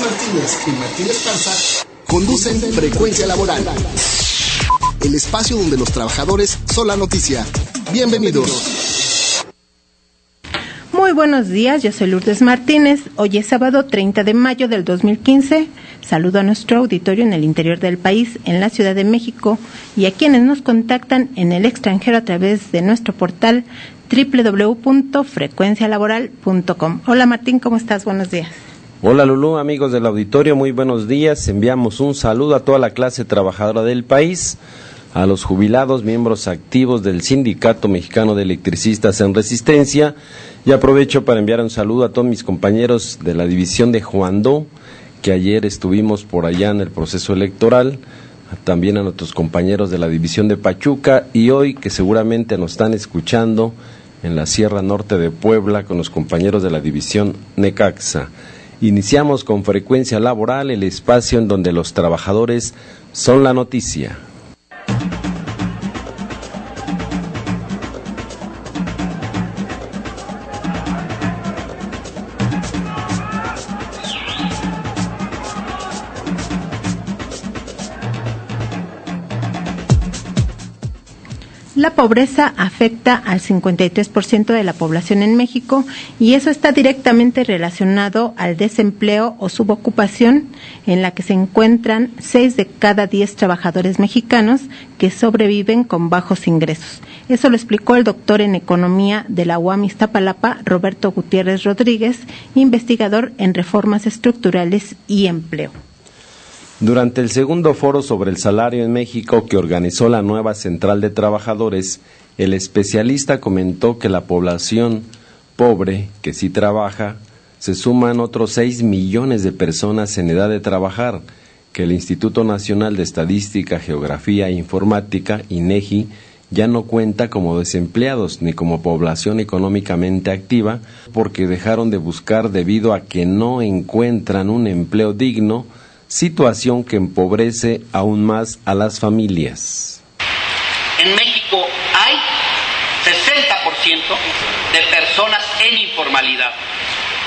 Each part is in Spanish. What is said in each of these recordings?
Martínez y Martínez Panza conducen Frecuencia Laboral, el espacio donde los trabajadores son la noticia. Bienvenidos. Muy buenos días, yo soy Lourdes Martínez. Hoy es sábado 30 de mayo del 2015. Saludo a nuestro auditorio en el interior del país, en la Ciudad de México, y a quienes nos contactan en el extranjero a través de nuestro portal www.frecuencialaboral.com. Hola Martín, ¿cómo estás? Buenos días. Hola Lulú, amigos del auditorio, muy buenos días. Enviamos un saludo a toda la clase trabajadora del país, a los jubilados, miembros activos del Sindicato Mexicano de Electricistas en Resistencia, y aprovecho para enviar un saludo a todos mis compañeros de la división de Juandó, que ayer estuvimos por allá en el proceso electoral, también a nuestros compañeros de la división de Pachuca, y hoy que seguramente nos están escuchando en la Sierra Norte de Puebla con los compañeros de la división Necaxa. Iniciamos con Frecuencia Laboral, el espacio en donde los trabajadores son la noticia. La pobreza afecta al 53% de la población en México y eso está directamente relacionado al desempleo o subocupación, en la que se encuentran 6 de cada 10 trabajadores mexicanos que sobreviven con bajos ingresos. Eso lo explicó el doctor en Economía de la UAM Iztapalapa, Roberto Gutiérrez Rodríguez, investigador en reformas estructurales y empleo. Durante el segundo foro sobre el salario en México que organizó la nueva Central de Trabajadores, el especialista comentó que la población pobre, que sí trabaja, se suman otros 6 millones de personas en edad de trabajar, que el Instituto Nacional de Estadística, Geografía e Informática, INEGI, ya no cuenta como desempleados ni como población económicamente activa, porque dejaron de buscar debido a que no encuentran un empleo digno, situación que empobrece aún más a las familias. En México hay 60% de personas en informalidad,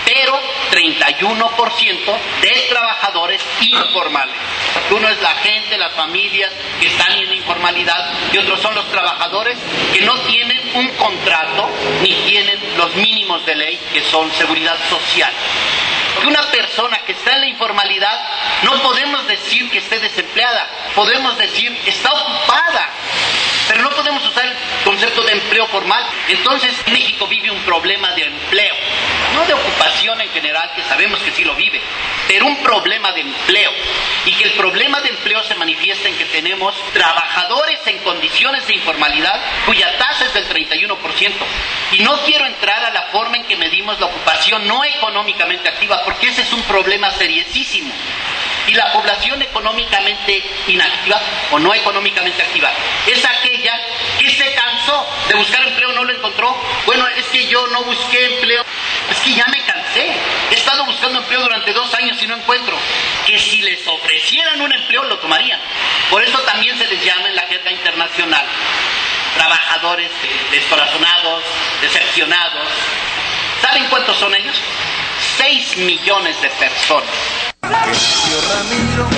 pero 31% de trabajadores informales. Uno es la gente, las familias que están en informalidad, y otros son los trabajadores que no tienen un contrato ni tienen los mínimos de ley, que son seguridad social. Que una persona que está en la informalidad no podemos decir que esté desempleada, podemos decir está ocupada, pero no podemos usar el concepto de empleo formal. Entonces México vive un problema de empleo, no de ocupación en general, que sabemos que sí lo vive, pero un problema de empleo, y que el problema de empleo se manifiesta en que tenemos trabajadores en condiciones de informalidad cuya tasa es del 31%, y no quiero entrar a la forma en que medimos la ocupación no económicamente activa, porque ese es un problema seriosísimo. Y la población económicamente inactiva o no económicamente activa es aquella que se cansó de buscar empleo, no lo encontró. Bueno, es que yo no busqué empleo, es que ya me cansé, he estado buscando empleo durante 2 años y no encuentro. Que si les ofrecieran un empleo lo tomarían. Por eso también se les llama en la jerga internacional trabajadores descorazonados, decepcionados. ¿Saben cuántos son ellos? 6 millones de personas. Yo Ramiro,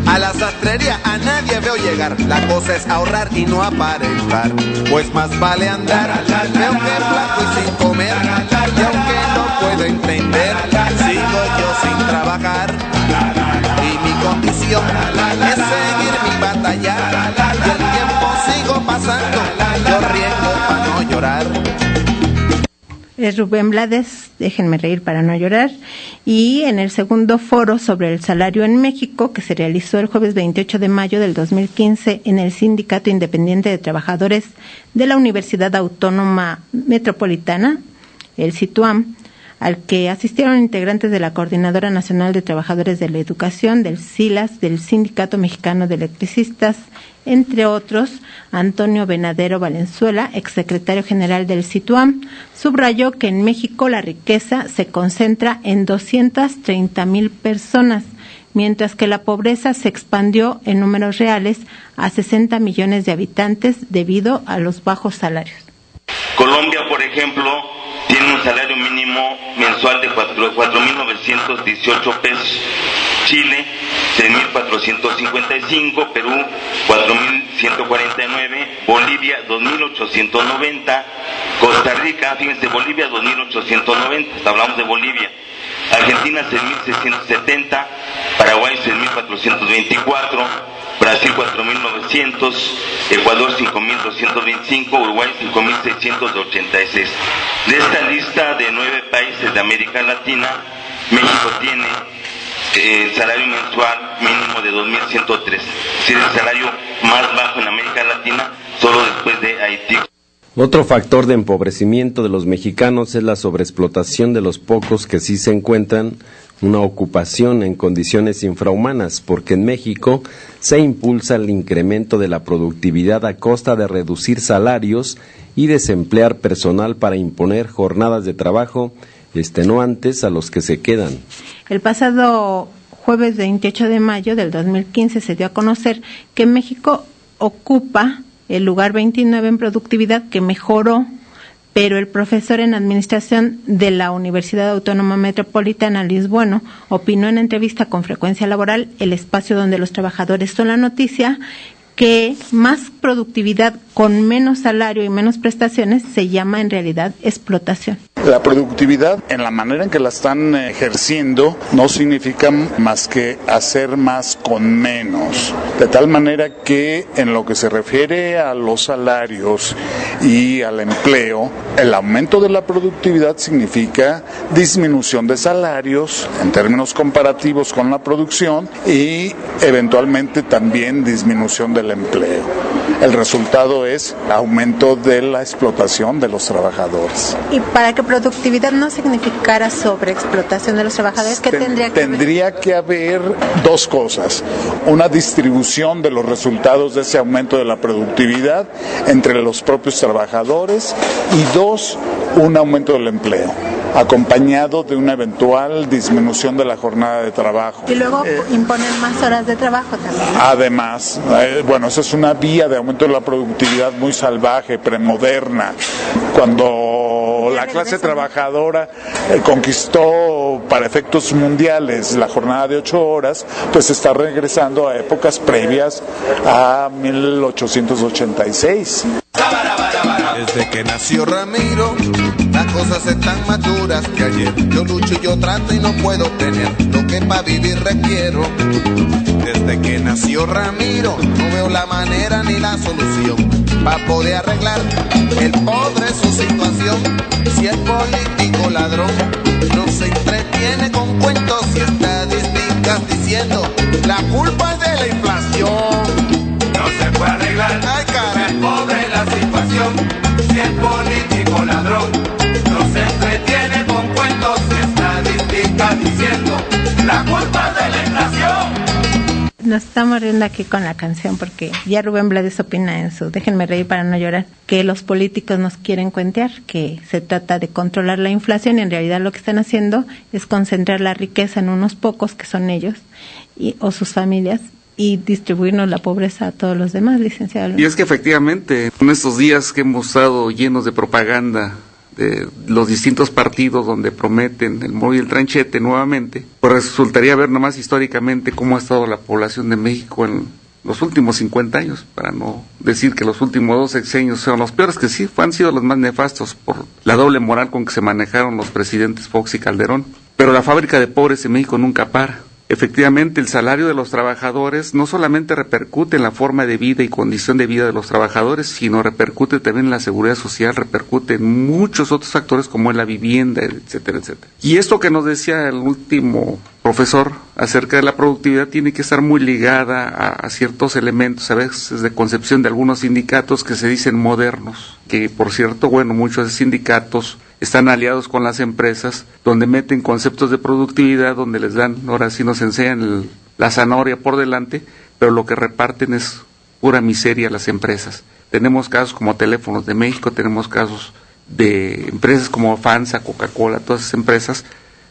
a la sastrería a nadie veo llegar. La cosa es ahorrar y no aparentar, pues más vale andar. Veo que flaco y sin comer, y aunque no puedo entender, sigo yo sin trabajar. Y mi condición es seguir mi batalla, y el tiempo sigo pasando, yo riego para no llorar. Es Rubén Blades, déjenme reír para no llorar, y en el segundo foro sobre el salario en México, que se realizó el jueves 28 de mayo del 2015 en el Sindicato Independiente de Trabajadores de la Universidad Autónoma Metropolitana, el SITUAM, al que asistieron integrantes de la Coordinadora Nacional de Trabajadores de la Educación, del SILAS, del Sindicato Mexicano de Electricistas, entre otros. Antonio Venadero Valenzuela, exsecretario general del SITUAM, subrayó que en México la riqueza se concentra en 230,000 personas, mientras que la pobreza se expandió en números reales a 60 millones de habitantes debido a los bajos salarios. Colombia, por ejemplo, tiene un salario mínimo mensual de 4.918 pesos. Chile, 6.455, Perú, 4.149, Bolivia, 2.890, Costa Rica, fíjense, Bolivia, 2.890, hablamos de Bolivia, Argentina, 6.670, Paraguay, 6.424, Brasil, 4.900, Ecuador, 5.225, Uruguay, 5.686. De esta lista de 9 países de América Latina, México tiene el salario mensual mínimo de 2.103, es decir, el salario más bajo en América Latina, solo después de Haití. Otro factor de empobrecimiento de los mexicanos es la sobreexplotación de los pocos que sí se encuentran una ocupación en condiciones infrahumanas, porque en México se impulsa el incremento de la productividad a costa de reducir salarios y desemplear personal para imponer jornadas de trabajo extenuantes a los que se quedan. El pasado jueves 28 de mayo del 2015 se dio a conocer que México ocupa el lugar 29 en productividad, que mejoró, pero el profesor en administración de la Universidad Autónoma Metropolitana, Luis Bueno, opinó en entrevista con Frecuencia Laboral, el espacio donde los trabajadores son la noticia, que más productividad con menos salario y menos prestaciones se llama en realidad explotación. La productividad, en la manera en que la están ejerciendo, no significa más que hacer más con menos. De tal manera que en lo que se refiere a los salarios y al empleo, el aumento de la productividad significa disminución de salarios en términos comparativos con la producción y eventualmente también disminución del empleo. El resultado es aumento de la explotación de los trabajadores. Y para que productividad no significara sobreexplotación de los trabajadores, ¿qué tendría que haber? Tendría que haber dos cosas: una distribución de los resultados de ese aumento de la productividad entre los propios trabajadores, y dos, un aumento del empleo, acompañado de una eventual disminución de la jornada de trabajo. Y luego imponen más horas de trabajo también. Además, bueno, esa es una vía de aumento de la productividad muy salvaje, premoderna. Cuando la clase trabajadora conquistó para efectos mundiales la jornada de 8 horas, pues está regresando a épocas previas a 1886. Desde que nació Ramiro, las cosas están maduras que ayer. Yo lucho y yo trato y no puedo tener lo que para vivir requiero. Desde que nació Ramiro, no veo la manera ni la solución para poder arreglar el pobre su situación. Si el político ladrón no se entretiene con cuentos y estadísticas diciendo la culpa es de la inflación. No se puede arreglar, ay, cara, el pobre la situación. Si el político ladrón no se entretiene con cuentos y estadísticas diciendo la culpa es de la inflación. Nos estamos riendo aquí con la canción porque ya Rubén Blades opina en su Déjenme reír para no llorar que los políticos nos quieren cuentear, que se trata de controlar la inflación, y en realidad lo que están haciendo es concentrar la riqueza en unos pocos, que son ellos o sus familias, y distribuirnos la pobreza a todos los demás, licenciado. Y es que efectivamente, en estos días que hemos estado llenos de propaganda de los distintos partidos donde prometen el muro y el tranchete nuevamente, pues resultaría ver nomás históricamente cómo ha estado la población de México en los últimos 50 años, para no decir que los últimos 2 sexenios son los peores, que sí han sido los más nefastos por la doble moral con que se manejaron los presidentes Fox y Calderón. Pero la fábrica de pobres en México nunca para. Efectivamente, el salario de los trabajadores no solamente repercute en la forma de vida y condición de vida de los trabajadores, sino repercute también en la seguridad social, repercute en muchos otros factores como en la vivienda, etcétera, etcétera. Y esto que nos decía el último profesor acerca de la productividad tiene que estar muy ligada a ciertos elementos, a veces de concepción de algunos sindicatos que se dicen modernos, que por cierto, bueno, muchos sindicatos están aliados con las empresas, donde meten conceptos de productividad, donde les dan, ahora sí nos enseñan la zanahoria por delante, pero lo que reparten es pura miseria a las empresas. Tenemos casos como Teléfonos de México, tenemos casos de empresas como FANSA, Coca-Cola, todas esas empresas,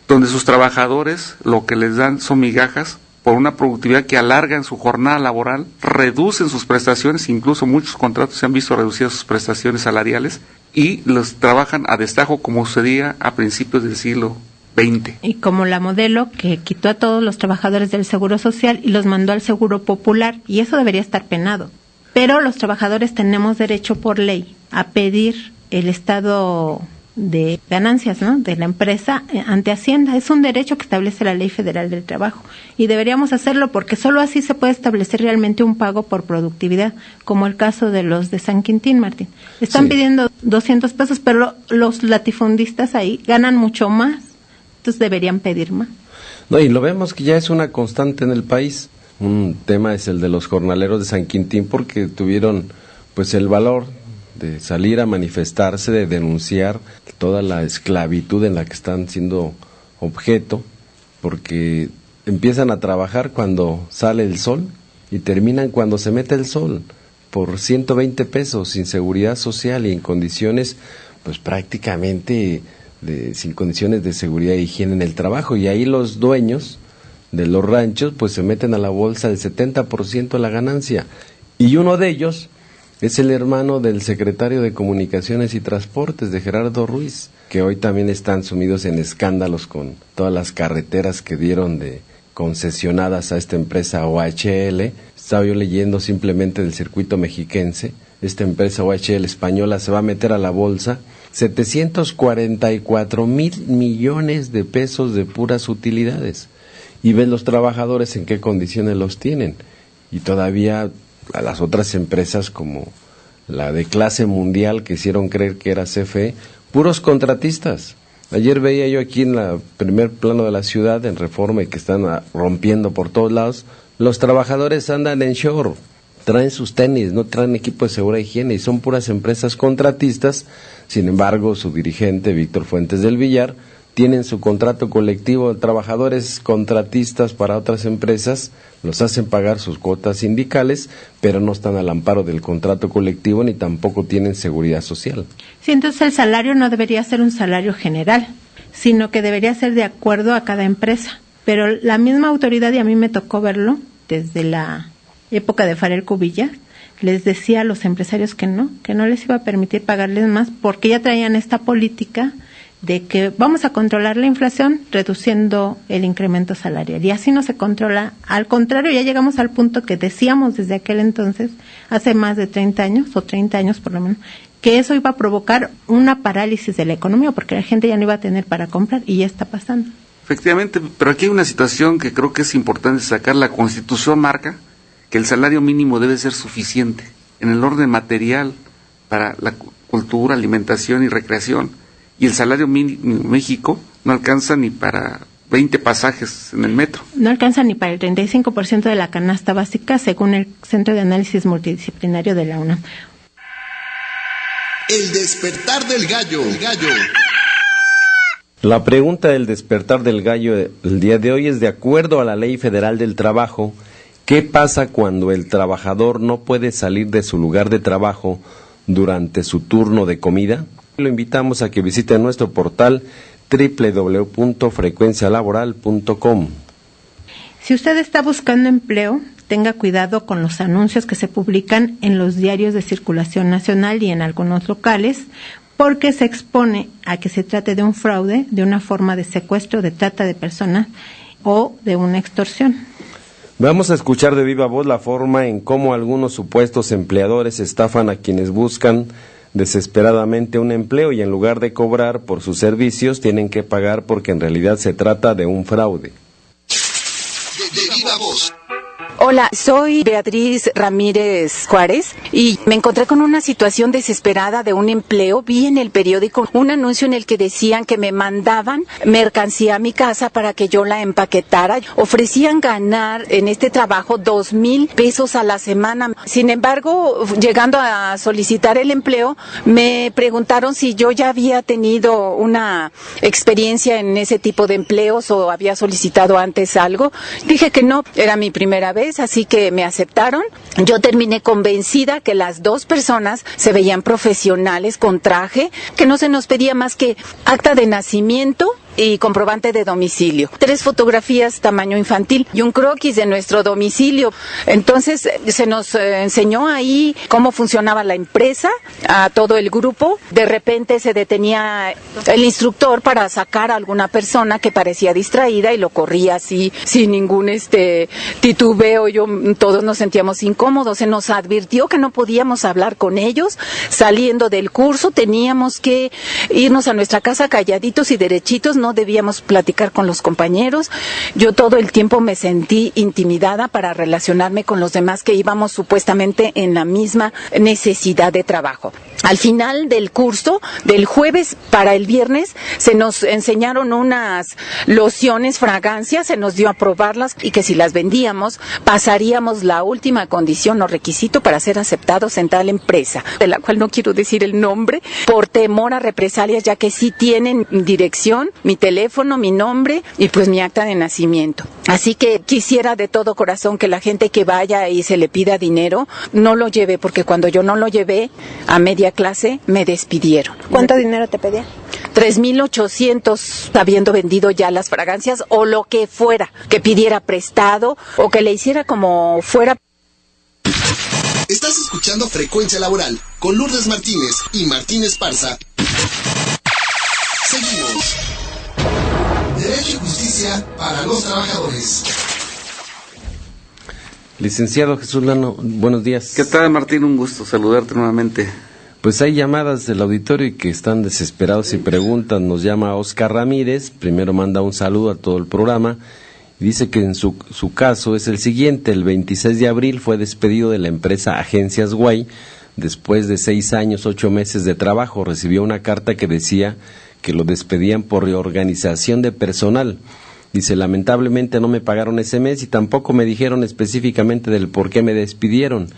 donde sus trabajadores lo que les dan son migajas por una productividad que alargan su jornada laboral, reducen sus prestaciones, incluso muchos contratos se han visto reducidas sus prestaciones salariales y los trabajan a destajo como sucedía a principios del siglo XX. Y como la modelo que quitó a todos los trabajadores del Seguro Social y los mandó al Seguro Popular, y eso debería estar penado. Pero los trabajadores tenemos derecho por ley a pedir el estado de ganancias, ¿no?, de la empresa ante Hacienda. Es un derecho que establece la Ley Federal del Trabajo y deberíamos hacerlo porque solo así se puede establecer realmente un pago por productividad, como el caso de los de San Quintín, Martín. Están pidiendo 200 pesos, pero los latifundistas ahí ganan mucho más, entonces deberían pedir más. No, y lo vemos que ya es una constante en el país. Un tema es el de los jornaleros de San Quintín porque tuvieron pues el valor de salir a manifestarse, de denunciar toda la esclavitud en la que están siendo objeto, porque empiezan a trabajar cuando sale el sol y terminan cuando se mete el sol, por 120 pesos, sin seguridad social y en condiciones, pues prácticamente sin condiciones de seguridad e higiene en el trabajo, y ahí los dueños de los ranchos pues se meten a la bolsa el 70% de la ganancia, y uno de ellos es el hermano del secretario de Comunicaciones y Transportes, de Gerardo Ruiz, que hoy también están sumidos en escándalos con todas las carreteras que dieron de concesionadas a esta empresa OHL. Estaba yo leyendo simplemente del circuito mexiquense. Esta empresa OHL española se va a meter a la bolsa 744 mil millones de pesos de puras utilidades. Y ven los trabajadores en qué condiciones los tienen. Y todavía a las otras empresas como la de clase mundial que hicieron creer que era CFE, puros contratistas. Ayer veía yo aquí en el primer plano de la ciudad, en Reforma, y que están rompiendo por todos lados, los trabajadores andan en short, traen sus tenis, no traen equipo de seguridad e higiene, y son puras empresas contratistas. Sin embargo, su dirigente, Víctor Fuentes del Villar, tienen su contrato colectivo de trabajadores contratistas para otras empresas, los hacen pagar sus cuotas sindicales, pero no están al amparo del contrato colectivo ni tampoco tienen seguridad social. Sí, entonces el salario no debería ser un salario general, sino que debería ser de acuerdo a cada empresa. Pero la misma autoridad, y a mí me tocó verlo desde la época de Farel Cubilla, les decía a los empresarios que no les iba a permitir pagarles más porque ya traían esta política de que vamos a controlar la inflación reduciendo el incremento salarial, y así no se controla. Al contrario, ya llegamos al punto que decíamos desde aquel entonces, hace más de 30 años, o 30 años por lo menos, que eso iba a provocar una parálisis de la economía, porque la gente ya no iba a tener para comprar, y ya está pasando. Efectivamente, pero aquí hay una situación que creo que es importante sacar. La Constitución marca que el salario mínimo debe ser suficiente en el orden material para la cultura, alimentación y recreación. Y el salario mínimo en México no alcanza ni para 20 pasajes en el metro. No alcanza ni para el 35% de la canasta básica, según el Centro de Análisis Multidisciplinario de la UNAM. El despertar del gallo. La pregunta del despertar del gallo el día de hoy es: de acuerdo a la Ley Federal del Trabajo, ¿qué pasa cuando el trabajador no puede salir de su lugar de trabajo durante su turno de comida? Lo invitamos a que visite nuestro portal www.frecuencialaboral.com. Si usted está buscando empleo, tenga cuidado con los anuncios que se publican en los diarios de circulación nacional y en algunos locales, porque se expone a que se trate de un fraude, de una forma de secuestro, de trata de personas o de una extorsión. Vamos a escuchar de viva voz la forma en cómo algunos supuestos empleadores estafan a quienes buscan desesperadamente un empleo, y en lugar de cobrar por sus servicios tienen que pagar porque en realidad se trata de un fraude. De viva voz. Hola, soy Beatriz Ramírez Juárez y me encontré con una situación desesperada de un empleo. Vi en el periódico un anuncio en el que decían que me mandaban mercancía a mi casa para que yo la empaquetara. Ofrecían ganar en este trabajo 2,000 pesos a la semana. Sin embargo, llegando a solicitar el empleo, me preguntaron si yo ya había tenido una experiencia en ese tipo de empleos o había solicitado antes algo. Dije que no, era mi primera vez, así que me aceptaron. Yo terminé convencida que las dos personas se veían profesionales con traje, que no se nos pedía más que acta de nacimiento y comprobante de domicilio. 3 fotografías tamaño infantil y un croquis de nuestro domicilio. Entonces se nos enseñó ahí cómo funcionaba la empresa a todo el grupo. De repente se detenía el instructor para sacar a alguna persona que parecía distraída y lo corría así sin ningún titubeo. Todos nos sentíamos incómodos. Se nos advirtió que no podíamos hablar con ellos. Saliendo del curso teníamos que irnos a nuestra casa calladitos y derechitos, no debíamos platicar con los compañeros. Yo todo el tiempo me sentí intimidada para relacionarme con los demás que íbamos supuestamente en la misma necesidad de trabajo. Al final del curso, del jueves para el viernes, se nos enseñaron unas lociones, fragancias, se nos dio a probarlas y que si las vendíamos, pasaríamos la última condición o requisito para ser aceptados en tal empresa, de la cual no quiero decir el nombre, por temor a represalias, ya que sí tienen dirección, mi teléfono, mi nombre y pues mi acta de nacimiento. Así que quisiera de todo corazón que la gente que vaya y se le pida dinero, no lo lleve, porque cuando yo no lo llevé a media clase, me despidieron. ¿Cuánto dinero te pedían? 3,800 habiendo vendido ya las fragancias o lo que fuera, que pidiera prestado o que le hiciera como fuera. Estás escuchando Frecuencia Laboral con Lourdes Martínez y Martín Esparza. Seguimos. Derecho y justicia para los trabajadores. Licenciado Jesús Lano, buenos días. ¿Qué tal, Martín? Un gusto saludarte nuevamente. Pues hay llamadas del auditorio y que están desesperados y preguntan. Nos llama Oscar Ramírez, primero manda un saludo a todo el programa y dice que en su caso es el siguiente: el 26 de abril fue despedido de la empresa Agencias Guay después de 6 años, 8 meses de trabajo. Recibió una carta que decía que lo despedían por reorganización de personal. Dice, lamentablemente no me pagaron ese mes y tampoco me dijeron específicamente del por qué me despidieron.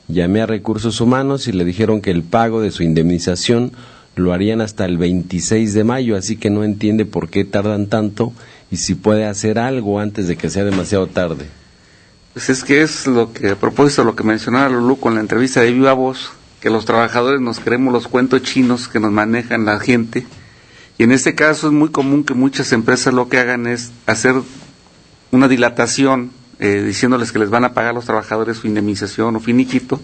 Llamé a Recursos Humanos y le dijeron que el pago de su indemnización lo harían hasta el 26 de mayo, así que no entiende por qué tardan tanto y si puede hacer algo antes de que sea demasiado tarde. Pues es que es lo que, a propósito de lo que mencionaba Lulú con la entrevista de Viva Voz, que los trabajadores nos creemos los cuentos chinos que nos manejan la gente, y en este caso es muy común que muchas empresas lo que hagan es hacer una dilatación, diciéndoles que les van a pagar a los trabajadores su indemnización o finiquito,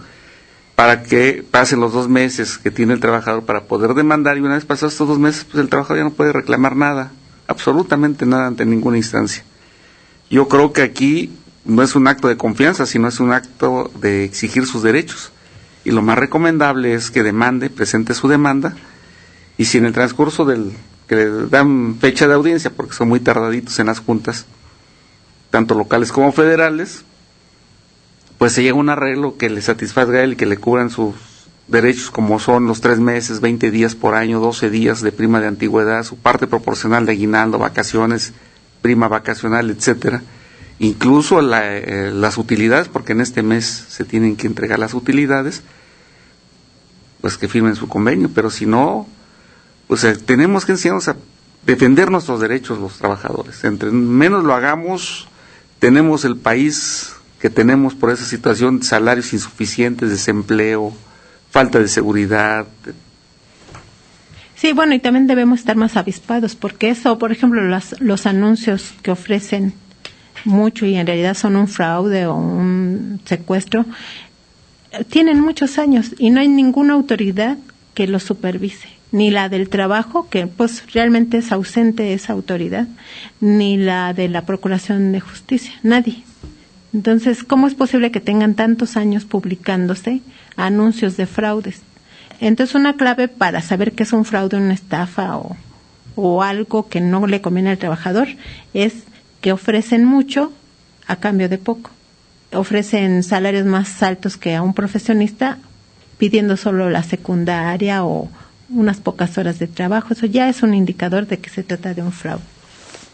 para que pasen los 2 meses que tiene el trabajador para poder demandar, y una vez pasados estos 2 meses, pues el trabajador ya no puede reclamar nada, absolutamente nada ante ninguna instancia. Yo creo que aquí no es un acto de confianza, sino es un acto de exigir sus derechos, y lo más recomendable es que demande, presente su demanda, y si en el transcurso que le dan fecha de audiencia, porque son muy tardaditos en las juntas, tanto locales como federales, pues se llega a un arreglo que le satisfaga a él y que le cubran sus derechos, como son los 3 meses, 20 días por año, 12 días de prima de antigüedad, su parte proporcional de aguinaldo, vacaciones, prima vacacional, etcétera, incluso las utilidades, porque en este mes se tienen que entregar las utilidades, pues que firmen su convenio, pero si no, pues tenemos que enseñarnos a defender nuestros derechos los trabajadores. Entre menos lo hagamos, tenemos el país que tenemos por esa situación, salarios insuficientes, desempleo, falta de seguridad. Sí, bueno, y también debemos estar más avispados, porque eso, por ejemplo, los anuncios que ofrecen mucho y en realidad son un fraude o un secuestro, tienen muchos años y no hay ninguna autoridad que los supervise, ni la del trabajo, que pues realmente es ausente esa autoridad, ni la de la Procuración de Justicia, nadie. Entonces, ¿cómo es posible que tengan tantos años publicándose anuncios de fraudes? Entonces, una clave para saber qué es un fraude, una estafa o algo que no le conviene al trabajador es que ofrecen mucho a cambio de poco. Ofrecen salarios más altos que a un profesionista pidiendo solo la secundaria o unas pocas horas de trabajo. Eso ya es un indicador de que se trata de un fraude.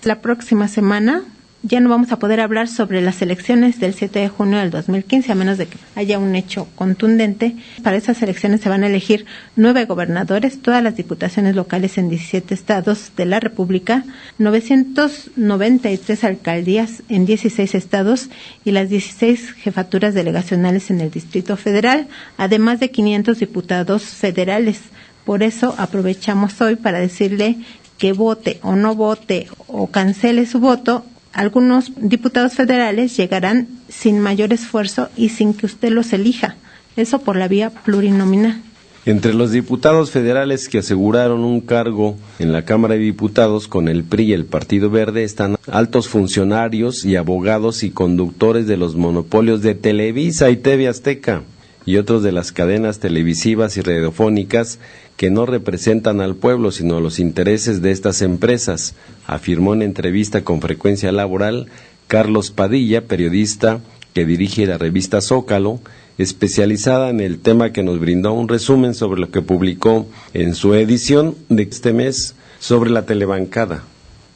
La próxima semana ya no vamos a poder hablar sobre las elecciones del 7 de junio del 2015, a menos de que haya un hecho contundente. Para esas elecciones se van a elegir 9 gobernadores, todas las diputaciones locales en 17 estados de la República, 993 alcaldías en 16 estados y las 16 jefaturas delegacionales en el Distrito Federal, además de 500 diputados federales. Por eso aprovechamos hoy para decirle que vote o no vote o cancele su voto, algunos diputados federales llegarán sin mayor esfuerzo y sin que usted los elija. Eso por la vía plurinominal. Entre los diputados federales que aseguraron un cargo en la Cámara de Diputados con el PRI y el Partido Verde están altos funcionarios y abogados y conductores de los monopolios de Televisa y TV Azteca y otros de las cadenas televisivas y radiofónicas que no representan al pueblo sino a los intereses de estas empresas, afirmó en entrevista con Frecuencia Laboral Carlos Padilla, periodista que dirige la revista Zócalo, especializada en el tema, que nos brindó un resumen sobre lo que publicó en su edición de este mes sobre la telebancada.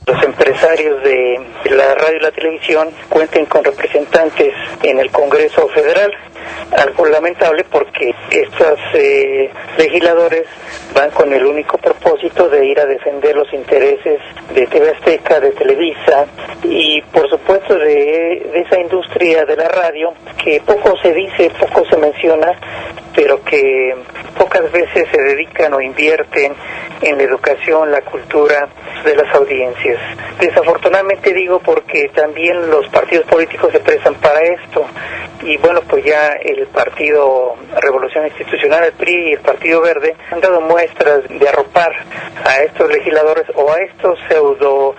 Los empresarios de la radio y la televisión cuenten con representantes en el Congreso Federal. Algo lamentable porque estos legisladores van con el único propósito de ir a defender los intereses de TV Azteca, de Televisa y por supuesto de esa industria de la radio que poco se dice, poco se menciona, pero que pocas veces se dedican o invierten en la educación, la cultura de las audiencias. Desafortunadamente digo porque también los partidos políticos se prestan para esto y bueno, pues ya el Partido Revolución Institucional, el PRI y el Partido Verde han dado muestras de arropar a estos legisladores o a estos pseudo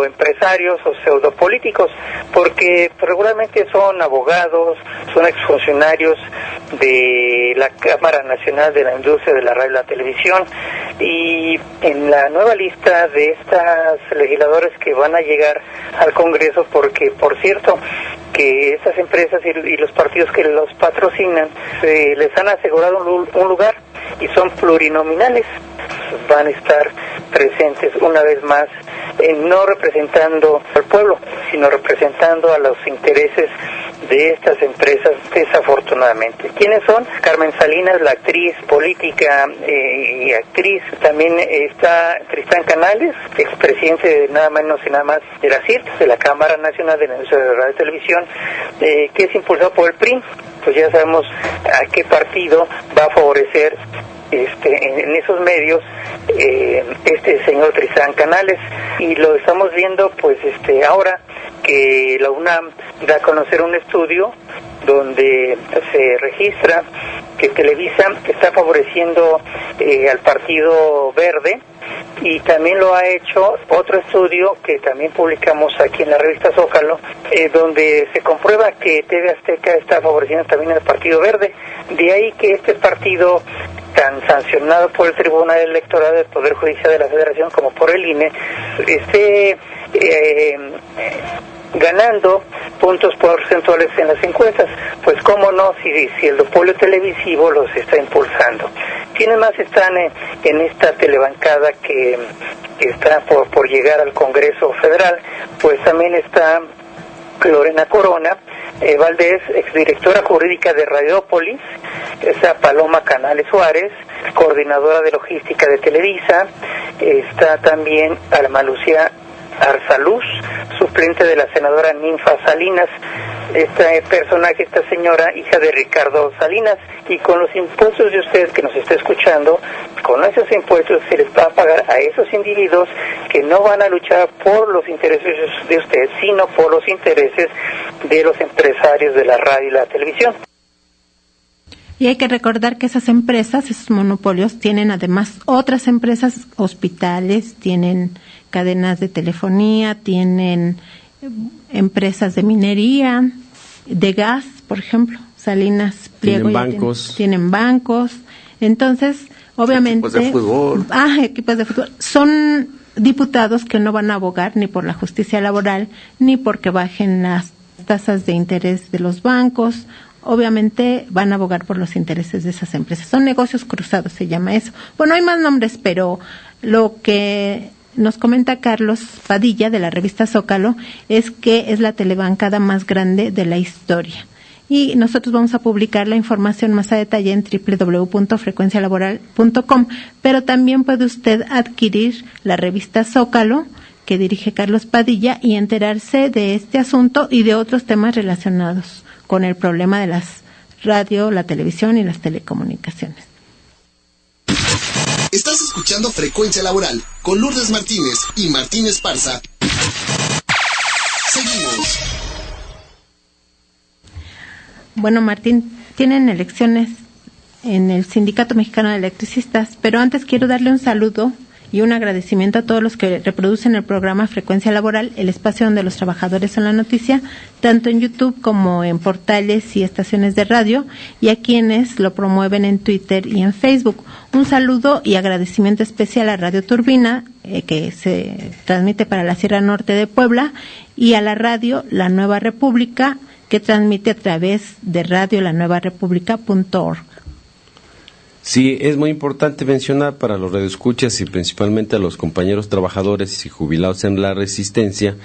empresarios o pseudo políticos, porque regularmente son abogados, son exfuncionarios de la Cámara Nacional de la Industria de la Radio y la Televisión, y en la nueva lista de estas legisladores que van a llegar al Congreso, porque por cierto que estas empresas y los partidos que los patrocinan les han asegurado un lugar y son plurinominales, van a estar presentes una vez más, no representando al pueblo, sino representando a los intereses de estas empresas, desafortunadamente. ¿Quiénes son? Carmen Salinas, la actriz política y actriz. También está Tristán Canales, expresidente de nada menos y nada más de la CIRT, de la Cámara Nacional de la Industria de Radio y Televisión, que es impulsado por el PRI. Pues ya sabemos a qué partido va a favorecer en esos medios este señor Tristán Canales, y lo estamos viendo pues ahora que la UNAM da a conocer un estudio donde se registra que Televisa está favoreciendo al Partido Verde, y también lo ha hecho otro estudio que también publicamos aquí en la revista Zócalo, donde se comprueba que TV Azteca está favoreciendo también al Partido Verde. De ahí que este partido, tan sancionado por el Tribunal Electoral del Poder Judicial de la Federación como por el INE, esté ganando puntos porcentuales en las encuestas. Pues cómo no, si el duopolio televisivo los está impulsando. ¿Quiénes más están en esta telebancada que está por llegar al Congreso Federal? Pues también está Lorena Corona Valdés, exdirectora jurídica de Radiópolis, está Paloma Canales Suárez, coordinadora de logística de Televisa, está también Alma Lucía Arzaluz, suplente de la senadora Ninfa Salinas. Este personaje, esta señora, hija de Ricardo Salinas, y con los impuestos de usted que nos está escuchando, con esos impuestos se les va a pagar a esos individuos que no van a luchar por los intereses de usted, sino por los intereses de los empresarios de la radio y la televisión. Y hay que recordar que esas empresas, esos monopolios, tienen además otras empresas, hospitales, tienen cadenas de telefonía, tienen empresas de minería, de gas, por ejemplo, Salinas Pliego. Tienen bancos. Entonces, obviamente... Equipos de fútbol. Equipos de fútbol. Son diputados que no van a abogar ni por la justicia laboral, ni porque bajen las tasas de interés de los bancos. Obviamente van a abogar por los intereses de esas empresas. Son negocios cruzados, se llama eso. Bueno, hay más nombres, pero lo que nos comenta Carlos Padilla de la revista Zócalo es que es la telebancada más grande de la historia. Y nosotros vamos a publicar la información más a detalle en www.frecuencialaboral.com, pero también puede usted adquirir la revista Zócalo que dirige Carlos Padilla y enterarse de este asunto y de otros temas relacionados con el problema de las radio, la televisión y las telecomunicaciones. Estás escuchando Frecuencia Laboral con Lourdes Martínez y Martín Esparza. Seguimos. Bueno, Martín, tienen elecciones en el Sindicato Mexicano de Electricistas, pero antes quiero darle un saludo y un agradecimiento a todos los que reproducen el programa Frecuencia Laboral, el espacio donde los trabajadores son la noticia, tanto en YouTube como en portales y estaciones de radio, y a quienes lo promueven en Twitter y en Facebook. Un saludo y agradecimiento especial a Radio Turbina, que se transmite para la Sierra Norte de Puebla, y a la radio La Nueva República, que transmite a través de radiolanuevarepublica.org. Sí, es muy importante mencionar para los radioescuchas y principalmente a los compañeros trabajadores y jubilados en la Resistencia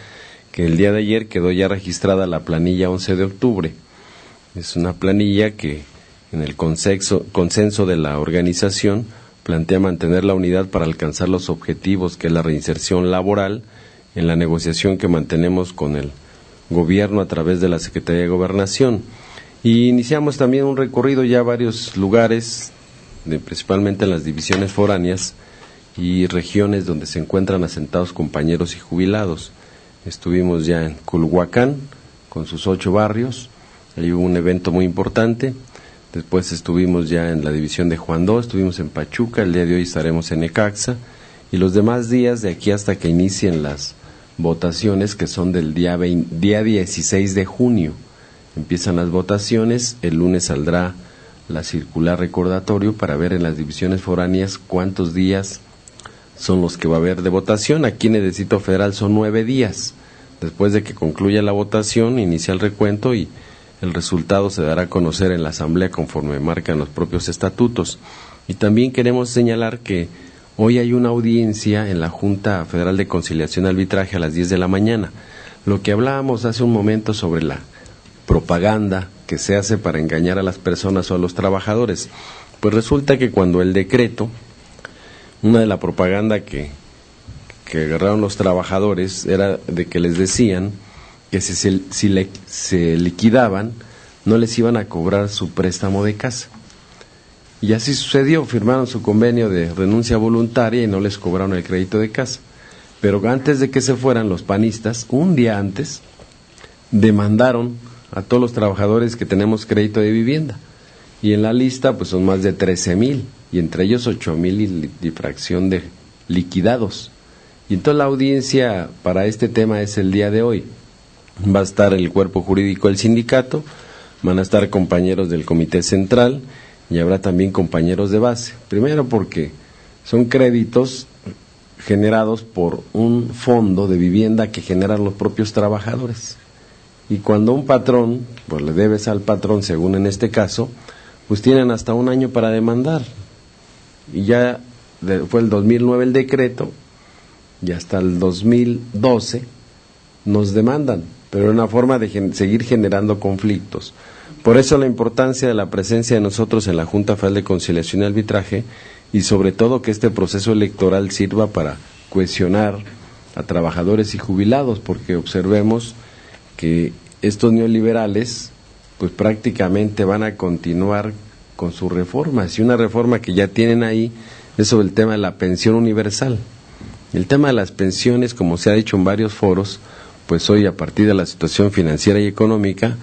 que el día de ayer quedó ya registrada la planilla 11 de octubre. Es una planilla que en el consenso de la organización plantea mantener la unidad para alcanzar los objetivos que es la reinserción laboral en la negociación que mantenemos con el gobierno a través de la Secretaría de Gobernación. Y iniciamos también un recorrido ya a varios lugares, principalmente en las divisiones foráneas y regiones donde se encuentran asentados compañeros y jubilados. Estuvimos ya en Culhuacán con sus 8 barrios, ahí hubo un evento muy importante. Después estuvimos ya en la división de Juan II, estuvimos en Pachuca, el día de hoy estaremos en Necaxa, y los demás días de aquí hasta que inicien las votaciones, que son del día 16 de junio. Empiezan las votaciones, el lunes saldrá la circular recordatorio para ver en las divisiones foráneas cuántos días son los que va a haber de votación. Aquí en el Distrito Federal son 9 días. Después de que concluya la votación, inicia el recuento y el resultado se dará a conocer en la Asamblea conforme marcan los propios estatutos. Y también queremos señalar que hoy hay una audiencia en la Junta Federal de Conciliación y Arbitraje a las 10 de la mañana. Lo que hablábamos hace un momento sobre la propaganda que se hace para engañar a las personas o a los trabajadores, pues resulta que cuando el decreto, una de la propaganda que agarraron los trabajadores era de que les decían que si se liquidaban no les iban a cobrar su préstamo de casa. Y así sucedió, firmaron su convenio de renuncia voluntaria y no les cobraron el crédito de casa. Pero antes de que se fueran los panistas, un día antes, demandaron a todos los trabajadores que tenemos crédito de vivienda. Y en la lista pues son más de 13,000, y entre ellos 8,000 y fracción de liquidados. Y entonces la audiencia para este tema es el día de hoy. Va a estar el cuerpo jurídico del sindicato, van a estar compañeros del comité central y habrá también compañeros de base. Primero porque son créditos generados por un fondo de vivienda que generan los propios trabajadores. Y cuando un patrón, pues le debes al patrón, según en este caso, pues tienen hasta un año para demandar. Y ya fue el 2009 el decreto, y hasta el 2012 nos demandan, pero es una forma de seguir generando conflictos. Por eso la importancia de la presencia de nosotros en la Junta Federal de Conciliación y Arbitraje, y sobre todo que este proceso electoral sirva para cohesionar a trabajadores y jubilados, porque observemos que estos neoliberales pues prácticamente van a continuar con sus reformas, y una reforma que ya tienen ahí es sobre el tema de la pensión universal. El tema de las pensiones, como se ha dicho en varios foros, pues hoy a partir de la situación financiera y económica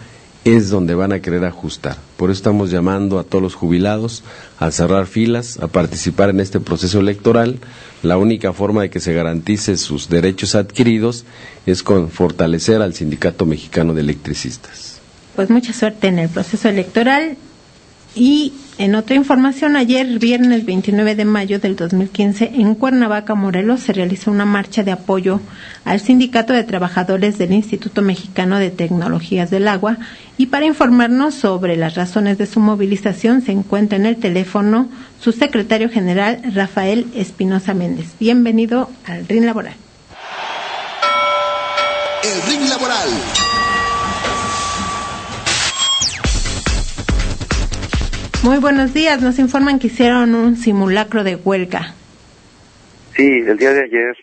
es donde van a querer ajustar. Por eso estamos llamando a todos los jubilados a cerrar filas, a participar en este proceso electoral. La única forma de que se garantice sus derechos adquiridos es con fortalecer al Sindicato Mexicano de Electricistas. Pues mucha suerte en el proceso electoral. Y en otra información, ayer, viernes 29 de mayo del 2015, en Cuernavaca, Morelos, se realizó una marcha de apoyo al Sindicato de Trabajadores del Instituto Mexicano de Tecnologías del Agua, y para informarnos sobre las razones de su movilización se encuentra en el teléfono su secretario general, Rafael Espinosa Méndez. Bienvenido al RIN Laboral. El RIN Laboral. Muy buenos días, nos informan que hicieron un simulacro de huelga. Sí, el día de ayer,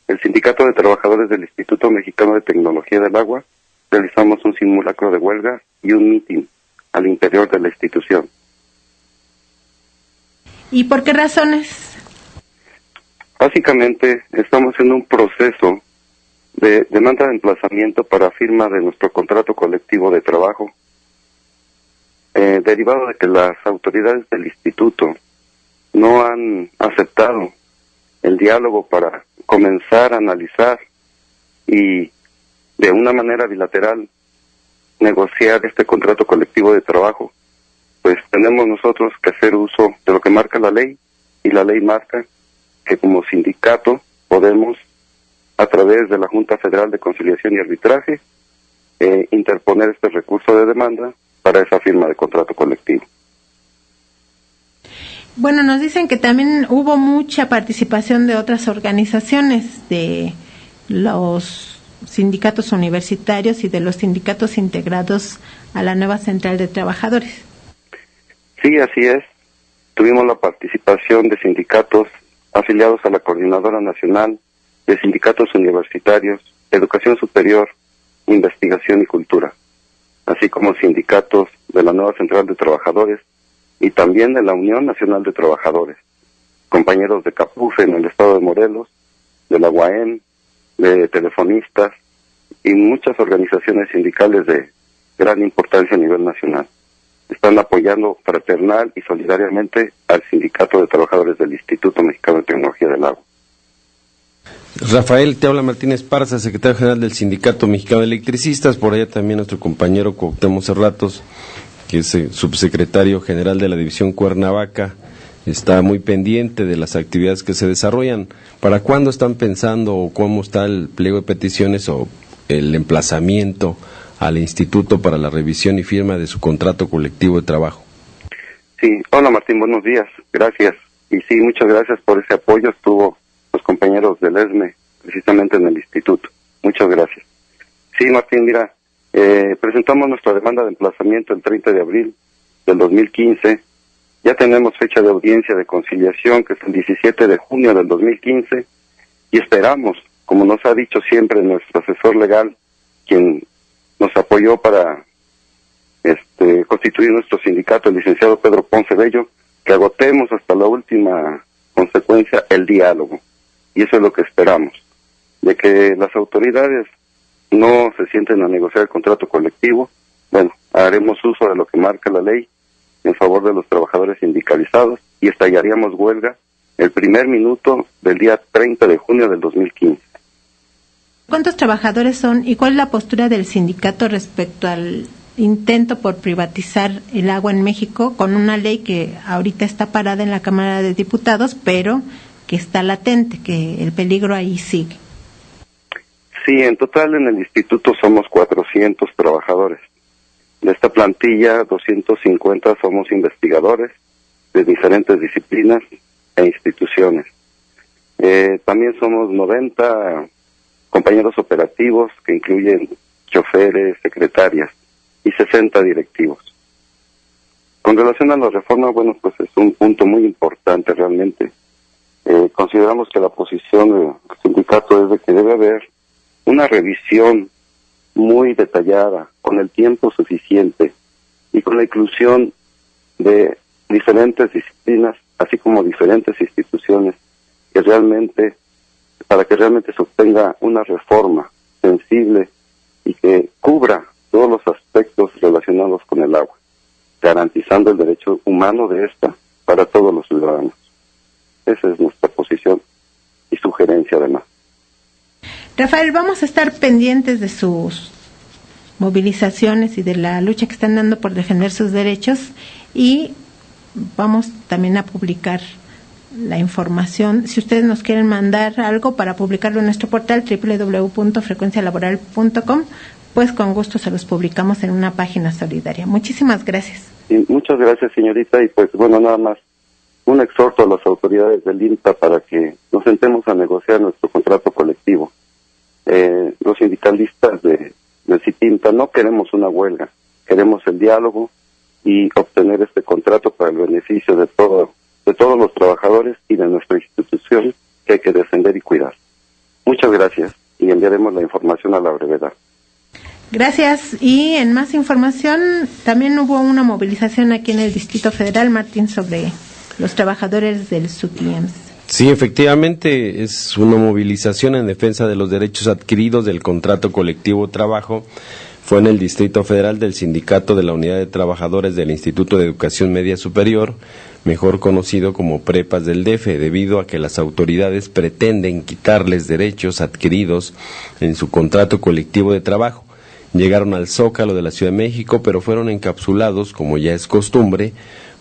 el Sindicato de Trabajadores del Instituto Mexicano de Tecnología del Agua realizamos un simulacro de huelga y un mitin al interior de la institución. ¿Y por qué razones Básicamente estamos en un proceso de demanda de emplazamiento para firma de nuestro contrato colectivo de trabajo, derivado de que las autoridades del instituto no han aceptado el diálogo para comenzar a analizar y de una manera bilateral negociar este contrato colectivo de trabajo. Pues tenemos nosotros que hacer uso de lo que marca la ley, y la ley marca que como sindicato podemos, a través de la Junta Federal de Conciliación y Arbitraje, interponer este recurso de demanda para esa firma de contrato colectivo. Bueno, nos dicen que también hubo mucha participación de otras organizaciones, de los sindicatos universitarios y de los sindicatos integrados a la nueva Central de Trabajadores. Sí, así es. Tuvimos la participación de sindicatos afiliados a la Coordinadora Nacional de Sindicatos Universitarios, Educación Superior, Investigación y Cultura, así como sindicatos de la nueva Central de Trabajadores y también de la Unión Nacional de Trabajadores, compañeros de CAPUFE en el estado de Morelos, de la UAM, de telefonistas y muchas organizaciones sindicales de gran importancia a nivel nacional. Están apoyando fraternal y solidariamente al Sindicato de Trabajadores del Instituto Mexicano de Tecnología del Agua. Rafael, te habla Martínez Parza, secretario general del Sindicato Mexicano de Electricistas, por allá también nuestro compañero Cuauhtémoc Cerratos, que es subsecretario general de la División Cuernavaca, está muy pendiente de las actividades que se desarrollan. ¿Para cuándo están pensando o cómo está el pliego de peticiones o el emplazamiento al instituto para la revisión y firma de su contrato colectivo de trabajo? Sí, hola Martín, buenos días, gracias. Y sí, muchas gracias por ese apoyo, estuvo los compañeros del ESME, precisamente en el instituto. Muchas gracias. Sí, Martín, mira, presentamos nuestra demanda de emplazamiento el 30 de abril del 2015. Ya tenemos fecha de audiencia de conciliación, que es el 17 de junio del 2015, y esperamos, como nos ha dicho siempre nuestro asesor legal, quien nos apoyó para constituir nuestro sindicato, el licenciado Pedro Ponce Bello, que agotemos hasta la última consecuencia el diálogo. Y eso es lo que esperamos, de que las autoridades no se sienten a negociar el contrato colectivo. Bueno, haremos uso de lo que marca la ley en favor de los trabajadores sindicalizados y estallaríamos huelga el primer minuto del día 30 de junio del 2015. ¿Cuántos trabajadores son y cuál es la postura del sindicato respecto al intento por privatizar el agua en México con una ley que ahorita está parada en la Cámara de Diputados, pero que está latente, que el peligro ahí sigue? Sí, en total en el instituto somos 400 trabajadores. De esta plantilla, 250 somos investigadores de diferentes disciplinas e instituciones. También somos 90 compañeros operativos, que incluyen choferes, secretarias y 60 directivos. Con relación a la reforma, bueno, pues es un punto muy importante realmente. Consideramos que la posición del sindicato es de que debe haber una revisión muy detallada, con el tiempo suficiente y con la inclusión de diferentes disciplinas, así como diferentes instituciones, que realmente, para que realmente se obtenga una reforma sensible y que cubra todos los aspectos relacionados con el agua, garantizando el derecho humano de esta para todos los ciudadanos. Esa es nuestra posición y sugerencia además. Rafael, vamos a estar pendientes de sus movilizaciones y de la lucha que están dando por defender sus derechos, y vamos también a publicar la información. Si ustedes nos quieren mandar algo para publicarlo en nuestro portal www.frecuencialaboral.com, pues con gusto se los publicamos en una página solidaria. Muchísimas gracias. Sí, muchas gracias, señorita, y pues bueno, nada más un exhorto a las autoridades del INTA para que nos sentemos a negociar nuestro contrato colectivo. Los sindicalistas del CITINTA no queremos una huelga, queremos el diálogo y obtener este contrato para el beneficio de todos los trabajadores y de nuestra institución, que hay que defender y cuidar. Muchas gracias, y enviaremos la información a la brevedad. Gracias. Y en más información, también hubo una movilización aquí en el Distrito Federal, Martín, sobre los trabajadores del SUTIEMS. Sí, efectivamente, es una movilización en defensa de los derechos adquiridos del contrato colectivo de trabajo. Fue en el Distrito Federal del Sindicato de la Unidad de Trabajadores del Instituto de Educación Media Superior, mejor conocido como Prepas del DF, debido a que las autoridades pretenden quitarles derechos adquiridos en su contrato colectivo de trabajo. Llegaron al Zócalo de la Ciudad de México, pero fueron encapsulados, como ya es costumbre,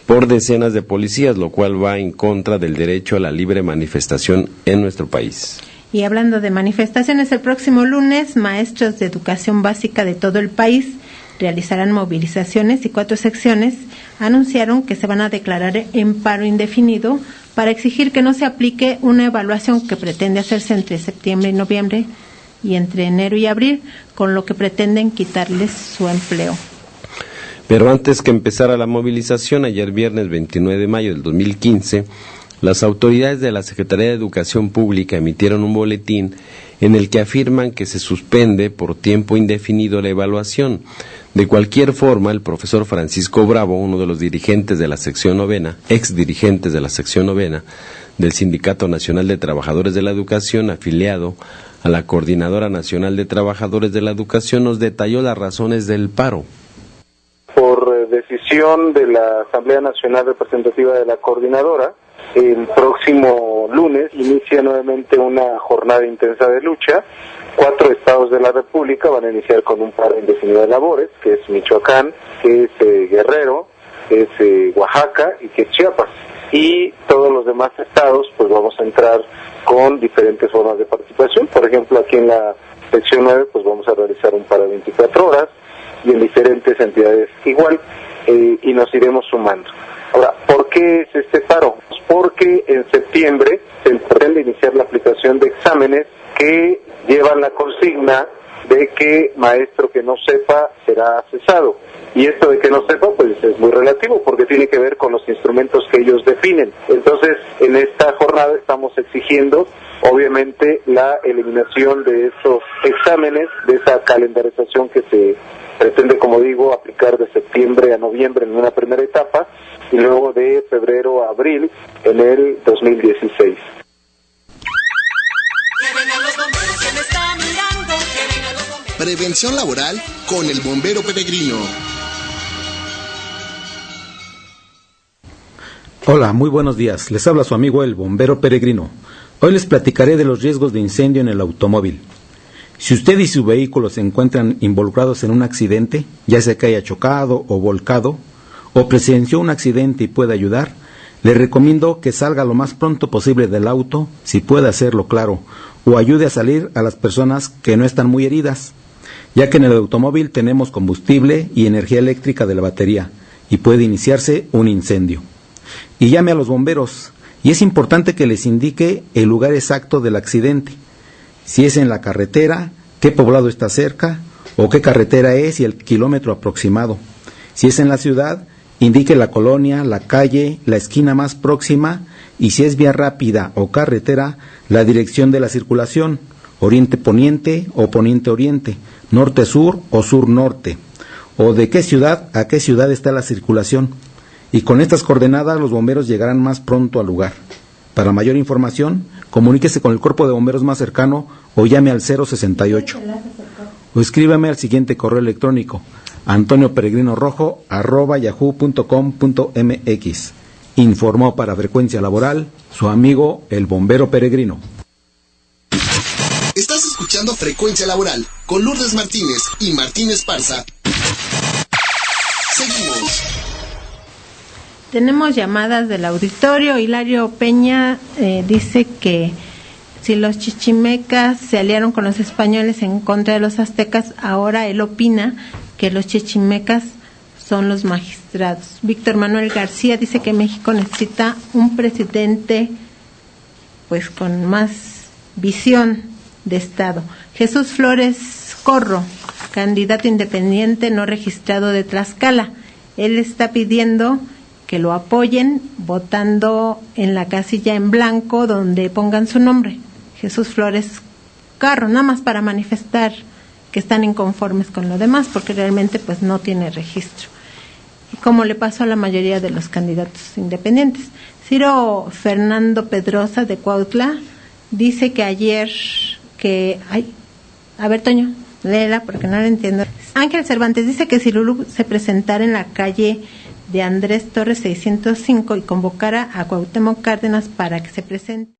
por decenas de policías, lo cual va en contra del derecho a la libre manifestación en nuestro país. Y hablando de manifestaciones, el próximo lunes, maestros de educación básica de todo el país realizarán movilizaciones y 4 secciones anunciaron que se van a declarar en paro indefinido para exigir que no se aplique una evaluación que pretende hacerse entre septiembre y noviembre y entre enero y abril, con lo que pretenden quitarles su empleo. Pero antes que empezara la movilización, ayer viernes 29 de mayo del 2015, las autoridades de la Secretaría de Educación Pública emitieron un boletín en el que afirman que se suspende por tiempo indefinido la evaluación. De cualquier forma, el profesor Francisco Bravo, uno de los dirigentes de la sección novena, ex dirigentes de la sección novena del Sindicato Nacional de Trabajadores de la Educación, afiliado a la Coordinadora Nacional de Trabajadores de la Educación, nos detalló las razones del paro. Por decisión de la Asamblea Nacional Representativa de la Coordinadora, el próximo lunes inicia nuevamente una jornada intensa de lucha. 4 estados de la República van a iniciar con un paro indefinido de labores, que es Michoacán, que es Guerrero, que es Oaxaca y que es Chiapas. Y todos los demás estados, pues vamos a entrar con diferentes formas de participación. Por ejemplo, aquí en la sección 9, pues vamos a realizar un paro de 24 horas y en diferentes entidades igual, y nos iremos sumando. Ahora, ¿por qué es este paro? Porque en septiembre se pretende iniciar la aplicación de exámenes que llevan la consigna de que maestro que no sepa será cesado. Y esto de que no sepa, pues es muy relativo, porque tiene que ver con los instrumentos que ellos definen. Entonces, en esta jornada estamos exigiendo, obviamente, la eliminación de esos exámenes, de esa calendarización que se pretende, como digo, aplicar de septiembre a noviembre en una primera etapa, y luego de febrero a abril en el 2016. Prevención laboral con el bombero peregrino. Hola, muy buenos días. Les habla su amigo el bombero peregrino. Hoy les platicaré de los riesgos de incendio en el automóvil. Si usted y su vehículo se encuentran involucrados en un accidente, ya sea que haya chocado o volcado, o presenció un accidente y puede ayudar, le recomiendo que salga lo más pronto posible del auto, si puede hacerlo, claro, o ayude a salir a las personas que no están muy heridas, ya que en el automóvil tenemos combustible y energía eléctrica de la batería, y puede iniciarse un incendio. Y llame a los bomberos, y es importante que les indique el lugar exacto del accidente, si es en la carretera, qué poblado está cerca, o qué carretera es y el kilómetro aproximado. Si es en la ciudad, indique la colonia, la calle, la esquina más próxima, y si es vía rápida o carretera, la dirección de la circulación, oriente-poniente o poniente-oriente, norte-sur o sur-norte, o de qué ciudad a qué ciudad está la circulación. Y con estas coordenadas los bomberos llegarán más pronto al lugar. Para mayor información, comuníquese con el cuerpo de bomberos más cercano o llame al 068. O escríbame al siguiente correo electrónico: antonioperegrinorojo@yahoo.com.mx. Informó para Frecuencia Laboral su amigo el bombero peregrino. Estás escuchando Frecuencia Laboral con Lourdes Martínez y Martín Esparza. Seguimos. Tenemos llamadas del auditorio. Hilario Peña dice que si los chichimecas se aliaron con los españoles en contra de los aztecas, ahora él opina que los chichimecas son los magistrados. Víctor Manuel García dice que México necesita un presidente pues con más visión de Estado. Jesús Flores Corro, candidato independiente no registrado de Tlaxcala. Él está pidiendo que lo apoyen votando en la casilla en blanco donde pongan su nombre, Jesús Flores Carro, nada más para manifestar que están inconformes con lo demás, porque realmente pues no tiene registro, y como le pasó a la mayoría de los candidatos independientes. Ciro Fernando Pedrosa de Cuautla dice que ayer a ver, Toño, léela porque no la entiendo. Ángel Cervantes dice que si Lulú se presentara en la calle de Andrés Torres 605 y convocara a Cuauhtémoc Cárdenas para que se presente.